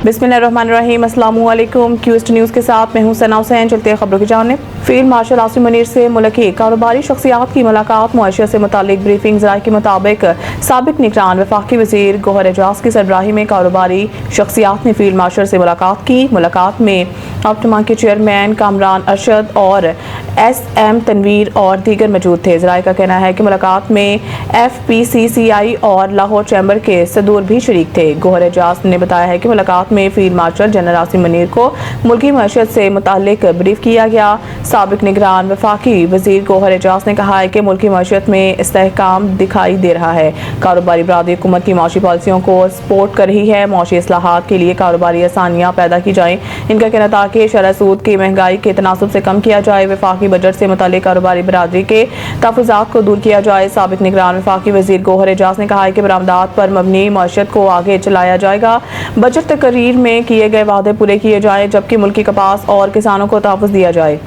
बिस्मिल्लाहिर्रहमानिर्रहीम, अस्सलामु अलैकुम। क्यूस्ट न्यूज़ के साथ मैं हूं सना हुसैन। चलते हैं खबरों की जानिब। फील्ड मार्शल आसिम मुनीर से मुल्क की कारोबारी शख्सियात की मुलाकात। मुआशियत से मुतालिक ब्रीफिंग ज़राए के मुताबिक साबिक निगरान वफाकी वज़ीर गौहर एजाज की सरबराही में कारोबारी शख्सियात ने फील्ड मार्शल से मुलाकात की। मुलाकात में ऑप्टिमा के चेयरमैन कामरान अरशद और SM तनवीर और दीगर मौजूद थे। ज़राए का कहना है कि मुलाकात में FPCCI और लाहौर चैम्बर के सदूर भी शरीक थे। गौहर एजाज ने बताया है कि मुलाकात में field marshal general Asim Munir को मुल्की मईशत से मुतालिक ब्रीफ किया गया। साबिक निगरान वफाकी वज़ीर गौहर एजाज ने कहा है कि मुल्की मईशत में इस्तेहकाम दिखाई दे रहा है। कारोबारी बरादरी हुकूमत की माशी पॉलिसियों को सपोर्ट कर रही है। माशी इस्लाहात के लिए कारोबारी आसानियाँ पैदा की जाएँ। इनका कहना था कि शरह सूद की महंगाई के तनासुब से कम किया जाए। वफाकी बजट से मुतालिक कारोबारी बरादरी के तहफ़्फ़ुज़ात को दूर किया जाए। साबिक निगरान वफाकी वज़ीर गौहर एजाज ने कहा है कि बरामदात पर मबनी मईशत को आगे चलाया जाएगा। बजट तकरीर में किए गए वादे पूरे किए जाएं, जबकि मुल्की कपास और किसानों को तहफ़्फ़ुज़ दिया जाए।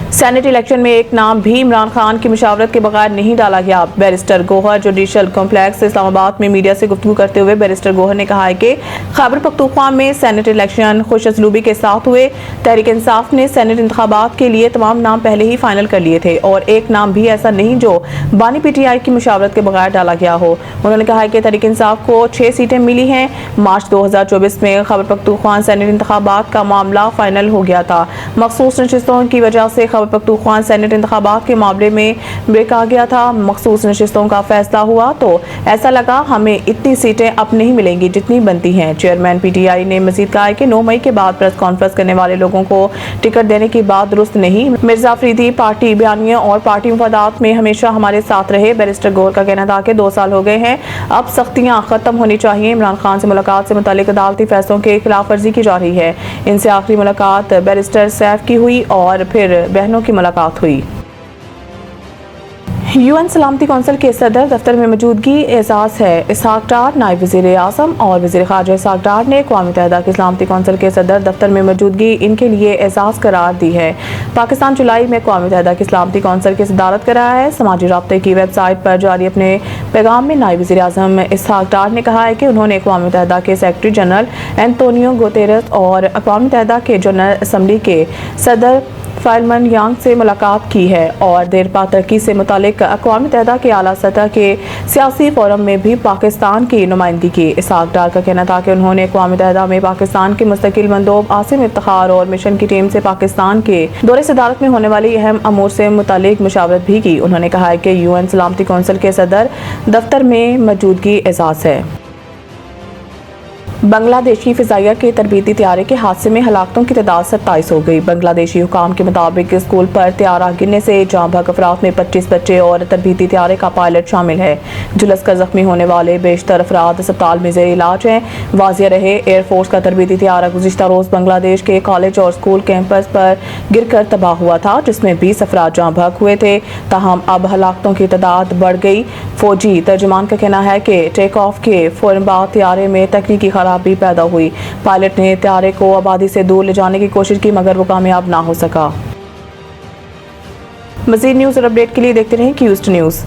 सेनेट इलेक्शन में एक नाम भी इमरान खान की मुशावरत के बगैर नहीं डाला गया। Barrister Gohar judicial complex Islamabad में मीडिया से गुफ्तगू करते हुए बैरिस्टर गौहर ने कहा है कि खैबर पख्तूनख्वा में सेनेट इलेक्शन खुशअस्लूबी के साथ हुए। तहरीक इंसाफ ने सेनेट इंतखाबात के लिए तमाम नाम पहले ही फाइनल कर लिए थे और एक नाम भी ऐसा नहीं जो बानी PTI की मुशावरत के बगैर डाला गया हो। उन्होंने कहा है कि तहरीक इंसाफ को 6 सीटें मिली हैं। मार्च 2024 में खैबर पख्तूनख्वा सेनेट इंतखाबात का मामला फाइनल हो गया था। मखसूस नशिस्तों की वजह से खैबर पख्तूनख्वा सेनेट इंतखाबात के मामले में ब्रेक आ गया था। मखसूस नशिस्तों का फैसला हुआ तो ऐसा लगा हमें इतनी सीटें अब नहीं मिलेंगी जितनी बनती हैं। चेयरमैन PTI ने मजीद कहा है कि 9 मई के बाद प्रेस कॉन्फ्रेंस करने वाले लोगों को टिकट देने की बात दुरुस्त नहीं। मिर्जा अफरीदी पार्टी बयानिया और पार्टी मफादात में हमेशा हमारे साथ रहे। बैरिस्टर गौहर का कहना था कि 2 साल हो गए हैं, अब सख्तियां खत्म होनी चाहिए। इमरान खान से मुलाकात से मुतालिक अदालती फैसलों के खिलाफ वर्जी की जा रही है। इनसे आखिरी मुलाकात बैरिस्टर सैफ की हुई और फिर बहनों की मुलाकात हुई। UN सलामती कौंसिल के सदर दफ्तर में मौजूदगी एजाज है। इसहाक डार नायब वज़ीर आज़म और वज़ीर ख़ारजा इसहाक डार ने अक़वाम मुत्तहिदा की सलामती कौंसिल के सदर दफ्तर में मौजूदगी इनके लिए एजाज करार दी है। पाकिस्तान जुलाई में अक़वाम मुत्तहिदा की सलामती कौंसिल की सदारत कर रहा है। समाजी राब्ते की वेबसाइट पर जारी अपने पैगाम में नायब वज़ीर आज़म इसहाक डार ने कहा है कि उन्होंने अक़वाम मुत्तहिदा के सेक्रेटरी जनरल एंटोनियो गुतेरेस और अक़वाम मुत्तहिदा के जनरल असम्बली के सदर फाइलमन यांग से मुलाकात की है और देरपा तरक्की से मुतालिक अक़वाम मुत्तहिदा के आला सतह के सियासी फोरम में भी पाकिस्तान की नुमाइंदगी की। इसहाक डार का कहना था कि उन्होंने अक़वाम मुत्तहिदा में पाकिस्तान के मुस्तकिल मंदोब आसिम इफ्तिखार और मिशन की टीम से पाकिस्तान के दौरे सदारत में होने वाली अहम अमूर से मुतालिक मुशावरत भी की। उन्होंने कहा है कि UN सलामती कौंसिल के सदर दफ्तर में मौजूदगी एजाज है। बांग्लादेशी फ़िज़ाइया के तरबीती तैयारे के हादसे में हलाकतों की तादाद 27 हो गई। बांग्लादेशी हुकाम के मुताबिक स्कूल पर तैयारा गिरने से जाँ बहक अफराद में 25 बच्चे और तरबीती तैयारे का पायलट शामिल है। झुलस कर जख्मी होने वाले बेशतर अफराद अस्पताल में ज़ेर इलाज हैं। वाज़िया रहे एयरफोर्स का तरबीती तैयारा गुज़िश्ता रोज़ बांग्लादेश के कॉलेज और स्कूल कैंपस पर गिर कर तबाह हुआ था, जिसमें 20 अफराद जाँ बहक हुए थे। ताहम अब हलाकतों की तादाद बढ़ गई। फौजी तर्जुमान का कहना है कि टेक ऑफ के फौरन बाद तैयारे में तकनीकी खराबी पैदा हुई। पायलट ने तैयारे को आबादी से दूर ले जाने की कोशिश की मगर वो कामयाब ना हो सका। मज़ीद न्यूज़ और अपडेट के लिए देखते रहें क्यूस्ट न्यूज़।